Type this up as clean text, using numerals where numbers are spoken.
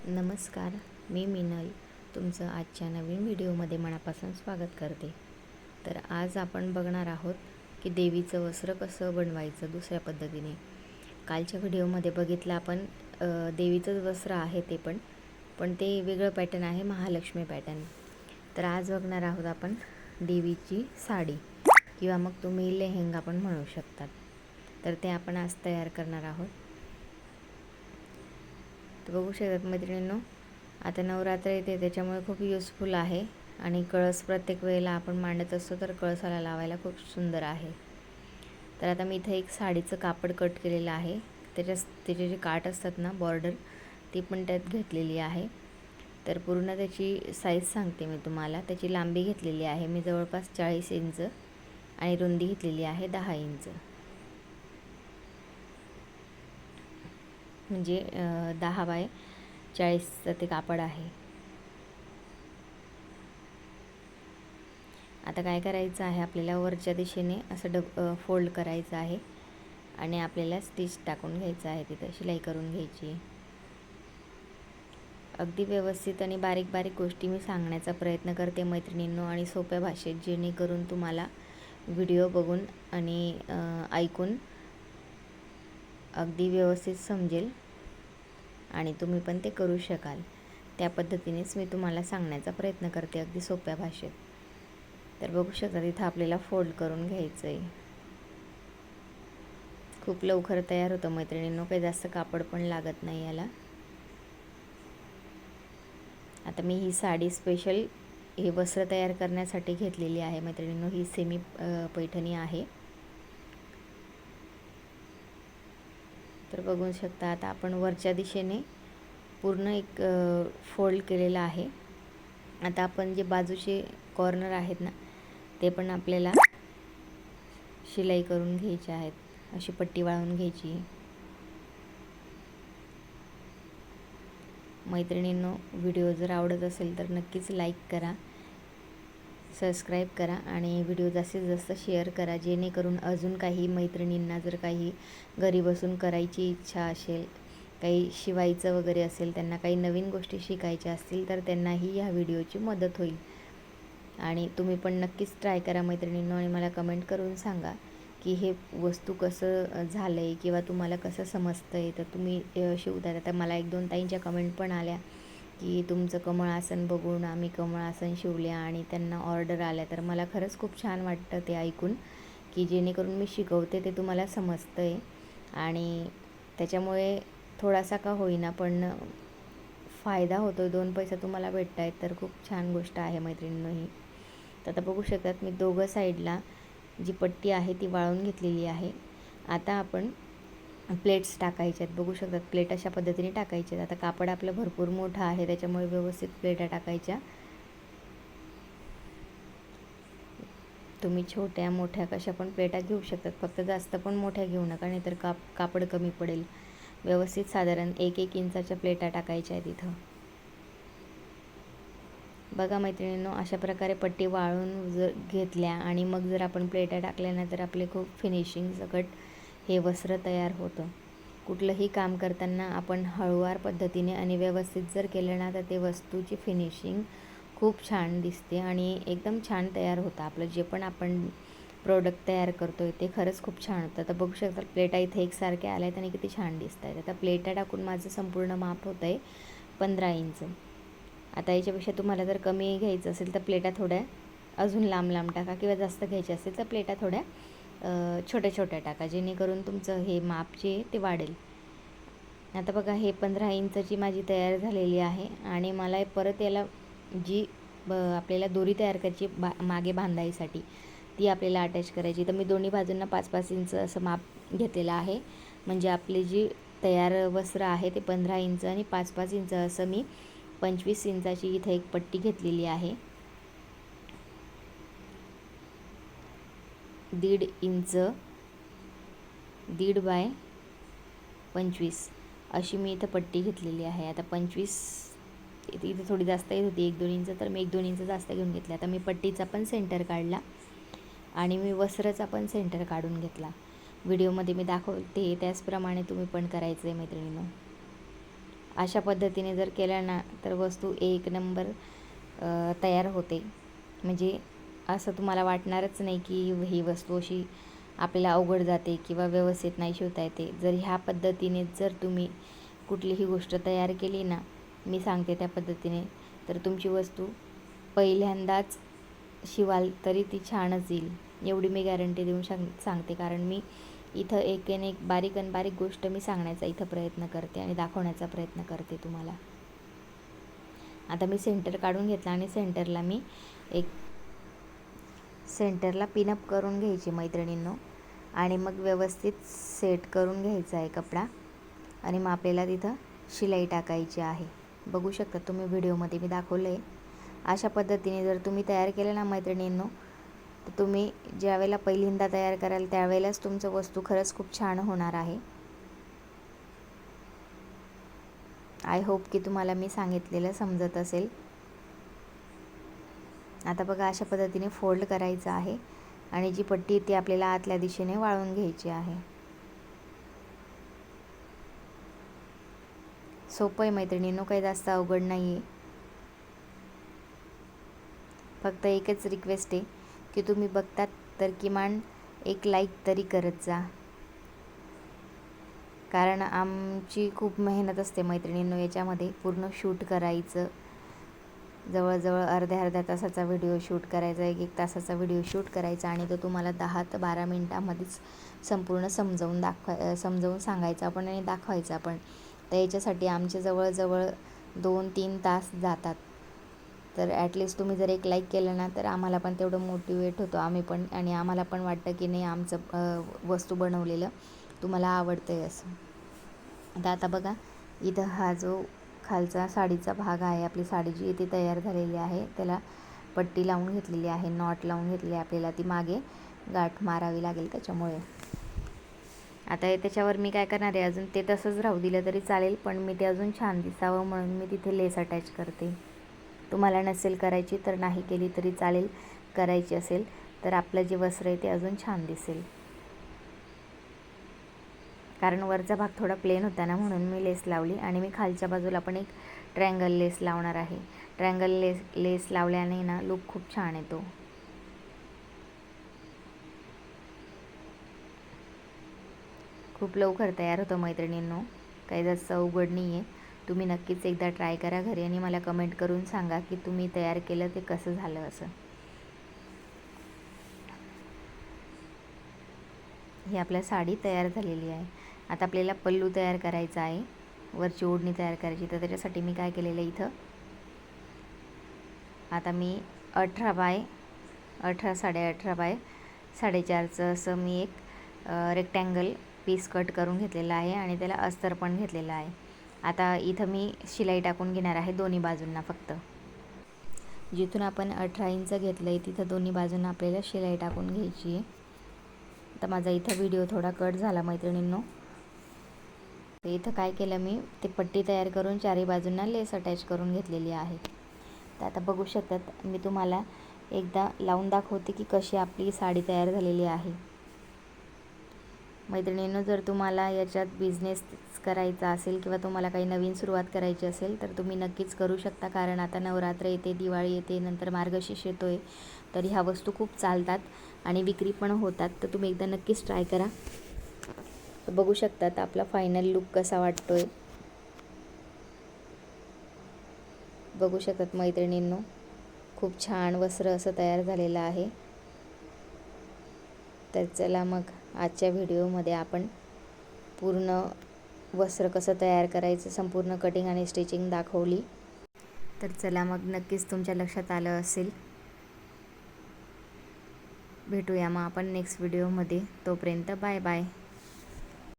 नमस्कार, मी मिनल तुमचं आजच्या नवीन व्हिडिओमध्ये मनापासून स्वागत करते. तर आज आपण बघणार आहोत की देवीचं वस्त्र कसं बनवायचं दुसऱ्या पद्धतीने. कालच्या व्हिडिओमध्ये बघितलं आपण देवीचंच वस्त्र आहे ते पण ते वेगळं पॅटर्न आहे, महालक्ष्मी पॅटर्न. तर आज बघणार आहोत आपण देवीची साडी किंवा मग तुम्ही लेहेंगा पण म्हणू शकतात. तर ते आपण आज तयार करणार आहोत. तर बघू शकतात मैत्रिणींनो, आता नवरात्र येते त्याच्यामुळे खूप युजफुल आहे आणि कळस प्रत्येक वेळेला आपण मांडत असतो तर कळसाला लावायला खूप सुंदर आहे. तर आता मी इथे एक साडीचं कापड कट केलेलं आहे. त्याचे जे काठ असतात ना, बॉर्डर, ती पण त्यात घेतलेली आहे. तर पूर्ण त्याची साईज सांगते मी तुम्हाला. त्याची लांबी घेतलेली आहे मी जवळपास 40 इंच आणि रुंदी घेतलेली आहे 10 इंच. म्हणजे 10 बाय 40चं ते कापड आहे. आता काय करायचं आहे, आपल्याला वरच्या दिशेने असं फोल्ड करायचं आहे आणि आपल्याला स्टिच टाकून घ्यायचं आहे, तिथं शिलाई करून घ्यायची. अगदी व्यवस्थित आणि बारीक बारीक गोष्टी मी सांगण्याचा प्रयत्न करते मैत्रिणींनो, आणि सोप्या भाषेत, जेणेकरून तुम्हाला व्हिडिओ बघून आणि ऐकून अगदी व्यवस्थित समजेल आणि तुम्ही पण ते करू शकाल. त्या पद्धतीनेच मी तुम्हाला सांगण्याचा प्रयत्न करते, अगदी सोप्या भाषेत. तर बघू शकता इथं आपल्याला फोल्ड करून घ्यायचं आहे. खूप लवकर तयार होतं मैत्रिणींनो, काही जास्त कापड पण लागत नाही याला. आता मी ही साडी स्पेशल हे वस्त्र तयार करण्यासाठी घेतलेली आहे मैत्रिणींनो. ही सेमी पैठणी आहे. तर बघू शकता आता आपण वरच्या दिशेने पूर्ण एक फोल्ड केलेला आहे. आता आपण जे बाजूचे कॉर्नर आहेत ना, ते पण आपल्याला शिलाई करून घ्यायचे आहेत. अशी पट्टी वाळवून घ्यायची. मैत्रिणींनो, व्हिडिओ जर आवडत असेल तर नक्कीच लाईक करा, सबस्क्राईब करा आणि व्हिडिओ जास्तीत जास्त शेअर करा, जेणेकरून अजून काही मैत्रिणींना जर काही घरी बसून करायची इच्छा असेल, काही शिवायचं वगैरे असेल, त्यांना काही नवीन गोष्टी शिकायच्या असतील तर त्यांनाही ह्या व्हिडिओची मदत होईल. आणि तुम्ही पण नक्कीच ट्राय करा मैत्रिणींनो, आणि मला कमेंट करून सांगा की हे वस्तू कसं झालं आहे किंवा तुम्हाला कसं समजतं आहे. तर तुम्ही शिवता. आता मला 1-2 ताईंच्या कमेंट पण आल्या की तुमचं कमळ आसन बघून आम्ही कमळ आसन शिवल्या आणि त्यांना ऑर्डर आल्या. तर मला खरंच खूप छान वाटतं ते ऐकून, की जेणेकरून मी शिकवते ते तुम्हाला समजतं आहे आणि त्याच्यामुळे थोडासा का होईना पण फायदा होतो आहे, 2 पैसे तुम्हाला भेटत आहेत. तर खूप छान गोष्ट आहे मैत्रिणींनो ही. तर आता बघू शकतात मी दोघं साईडला जी पट्टी आहे ती वाळवून घेतलेली आहे. आता आपण प्लेट्स टाकायचे आहेत. बघू शकतात प्लेट अशा पद्धतीने टाकायचे आहेत. आता कापड आपलं भरपूर मोठं आहे त्याच्यामुळे व्यवस्थित प्लेटा टाकायच्या. तुम्ही छोट्या मोठ्या कशा पण प्लेटा घेऊ शकतात, फक्त जास्त पण मोठ्या घेऊ नका, नाहीतर कापड कमी पडेल. व्यवस्थित साधारण 1-1 इंचाच्या प्लेटा टाकायच्या आहेत इथं. बघा मैत्रिणींनो, अशा प्रकारे पट्टी वाळून जर घेतल्या आणि मग जर आपण प्लेटा टाकल्या ना, तर आपले खूप फिनिशिंग सकट हे वस्त्र तयार होतं. कुठलंही काम करताना आपण हळूवार पद्धतीने आणि व्यवस्थित जर केलं ना, तर ते वस्तूची फिनिशिंग खूप छान दिसते आणि एकदम छान तयार होतं. आपलं जे पण आपण प्रोडक्ट तयार करतो आहे ते खरंच खूप छान होतं. आता बघू शकता प्लेटा इथे एकसारख्या आल्या आहेत आणि किती छान दिसत आहेत. आता प्लेटा टाकून माझं संपूर्ण माप होतं आहे 15 इंच. आता याच्यापेक्षा तुम्हाला जर कमी घ्यायचं असेल तर प्लेटा थोड्या अजून लांब लांब टाका, किंवा जास्त घ्यायचे असेल तर प्लेटा थोड्या छोट्या छोट्या टाका, जेणेकरून तुमचं हे माप जे ते वाढेल. आता बघा हे 15 इंचची माझी तयार झालेली आहे आणि मला परत याला जी आपल्याला दोरी तयार करायची मागे बांधायसाठी, ती आपल्याला अटॅच करायची. तर मी दोन्ही बाजूंना 5-5 इंच असं माप घेतलेलं आहे. म्हणजे आपली जी तयार वस्त्र आहे ते 15 इंच आणि 5-5 इंच असं मी 25 इंचाची इथे एक पट्टी घेतलेली आहे. 1.5 इंच 1.5 बाय 25 अशी मी इथं पट्टी घेतलेली आहे. आता 25 इथे थोडी जास्त येत होती 1-2 इंच, तर मी 1-2 इंच जास्त घेऊन घेतले. आता मी पट्टीचा पण सेंटर काढला आणि मी वस्त्राचा पण सेंटर काढून घेतला. व्हिडिओमध्ये मी दाखवते त्याचप्रमाणे तुम्ही पण करायचं आहे मैत्रिणींनो. अशा पद्धतीने जर केलं ना तर वस्तू एक नंबर तयार होते. म्हणजे असं तुम्हाला वाटणारच नाही की ही वस्तू अशी आपल्याला अवघड जाते किंवा व्यवस्थित नाही शिवता येते. जर ह्या पद्धतीने जर तुम्ही कुठलीही गोष्ट तयार केली ना, मी सांगते त्या पद्धतीने, तर तुमची वस्तू पहिल्यांदाच शिवाल तरी ती छानच येईल, एवढी मी गॅरंटी देऊन सांगते. कारण मी इथं एक बारीक गोष्ट मी सांगण्याचा इथं प्रयत्न करते आणि दाखवण्याचा प्रयत्न करते तुम्हाला. आता मी सेंटर काढून घेतला आणि सेंटरला मी सेंटरला पिनअप करून घ्यायची मैत्रिणींनो, आणि मग व्यवस्थित सेट करून घ्यायचा आहे कपडा, आणि मग आपल्याला तिथं शिलाई टाकायची आहे. बघू शकता तुम्ही व्हिडिओमध्ये मी दाखवलं आहे. अशा पद्धतीने जर तुम्ही तयार केलं ना मैत्रिणींनो, तर तुम्ही ज्यावेळेला पहिल्यांदा तयार कराल त्यावेळेलाच तुमचं वस्तू खरंच खूप छान होणार आहे. आय होप की तुम्हाला मी सांगितलेलं समजत असेल. आता बघा अशा पद्धतीने फोल्ड करायचं आहे आणि जी पट्टी ती आपल्याला आतल्या दिशेने वाळवून घ्यायची आहे. सोपं आहे मैत्रिणींनो, काही जास्त अवघड नाही आहे. फक्त एकच रिक्वेस्ट आहे की तुम्ही बघतात तर किमान एक लाईक तरी करत जा, कारण आमची खूप मेहनत असते मैत्रिणींनो याच्यामध्ये. पूर्ण शूट करायचं, जवळजवळ अर्ध्या तासाचा व्हिडिओ शूट करायचा, 1 तासाचा व्हिडिओ शूट करायचा, आणि तो तुम्हाला 10 ते 12 मिनटामध्येच संपूर्ण समजावून सांगायचा पण आणि दाखवायचा पण. तर याच्यासाठी आमचे जवळजवळ 2-3 तास जातात. तर ॲटलिस्ट तुम्ही जर एक लाईक केलं ना तर आम्हाला पण तेवढं मोटिवेट होतो आम्ही पण, आणि आम्हाला पण वाटतं की नाही आमचं वस्तू बनवलेलं तुम्हाला आवडतं आहे असं. आता बघा इथं हा जो खालचा साडीचा भाग आहे, आपली साडी जी ती तयार झालेली आहे, त्याला पट्टी लावून घेतलेली आहे, नॉट लावून घेतलेली आहे. आपल्याला ती मागे गाठ मारावी लागेल त्याच्यामुळे. आता त्याच्यावर मी काय करणार आहे, अजून ते तसंच राहू दिलं तरी चालेल, पण मी ते अजून छान दिसावं म्हणून मी तिथे लेस अटॅच करते. तुम्हाला नसेल करायची तर नाही केली तरी चालेल, करायची असेल तर आपलं जे वस्त्र आहे ते अजून छान दिसेल. कारण वरचा भाग थोडा प्लेन होता ना म्हणून मी लेस लावली, आणि मी खालच्या बाजूला पण एक ट्रायंगल लेस लावणार आहे. ट्रायंगल लेस लावल्याने ना लुक खूप छान येतो. खूप लवकर तयार होतं मैत्रिणींनो, काही जास्त अवघड नाही आहे. तुम्ही नक्कीच एकदा ट्राय करा घरी आणि मला कमेंट करून सांगा की तुम्ही तयार केलं ते कसं झालं असं. ही आपल्या साडी तयार झालेली आहे. आता आपल्याला पल्लू तयार करायचा आहे, वरची ओढणी तयार करायची. तर त्याच्यासाठी मी काय केलेलं आहे, इथं आता मी 18 बाय 18 बाय 4.5चं असं मी एक रेक्टँगल पीस कट करून घेतलेला आहे, आणि त्याला अस्तर पण घेतलेलं आहे. आता इथं मी शिलाई टाकून घेणार आहे दोन्ही बाजूंना. फक्त जिथून आपण 18 इंच घेतलं आहे तिथं दोन्ही बाजूंना आपल्याला शिलाई टाकून घ्यायची आहे. तर माझा इथं व्हिडिओ थोडा कट झाला मैत्रिणींनो. तर इथं काय केलं, मी ते पट्टी तयार करून चारही बाजूंना लेस अटॅच करून घेतलेली आहे. तर आता बघू शकतात, मी तुम्हाला एकदा लावून दाखवते की कशी आपली साडी तयार झालेली आहे. मैत्रिणींनो, जर तुम्हाला याच्यात बिझनेस करायचा असेल किंवा तुम्हाला काही नवीन सुरुवात करायची असेल तर तुम्ही नक्कीच करू शकता. कारण आता नवरात्र येते, दिवाळी येते, नंतर मार्गशीर्ष येतो आहे, तर ह्या वस्तू खूप चालतात आणि विक्री पण होतात. तर तुम्ही एकदा नक्कीच ट्राय करा. बघू शकतात आपला फायनल लुक कसा वाटतोय. बघू शकतात मैत्रिणींनो, खूप छान वस्त्र असं तयार झालेलं आहे. तर चला मग आजच्या व्हिडिओमध्ये आपण पूर्ण वस्त्र कसं तयार करायचं, संपूर्ण कटिंग आणि स्टिचिंग दाखवली. तर चला मग नक्कीच तुमच्या लक्षात आलं असेल. भेटूया मग आपण नेक्स्ट व्हिडिओमध्ये. तोपर्यंत बाय बाय.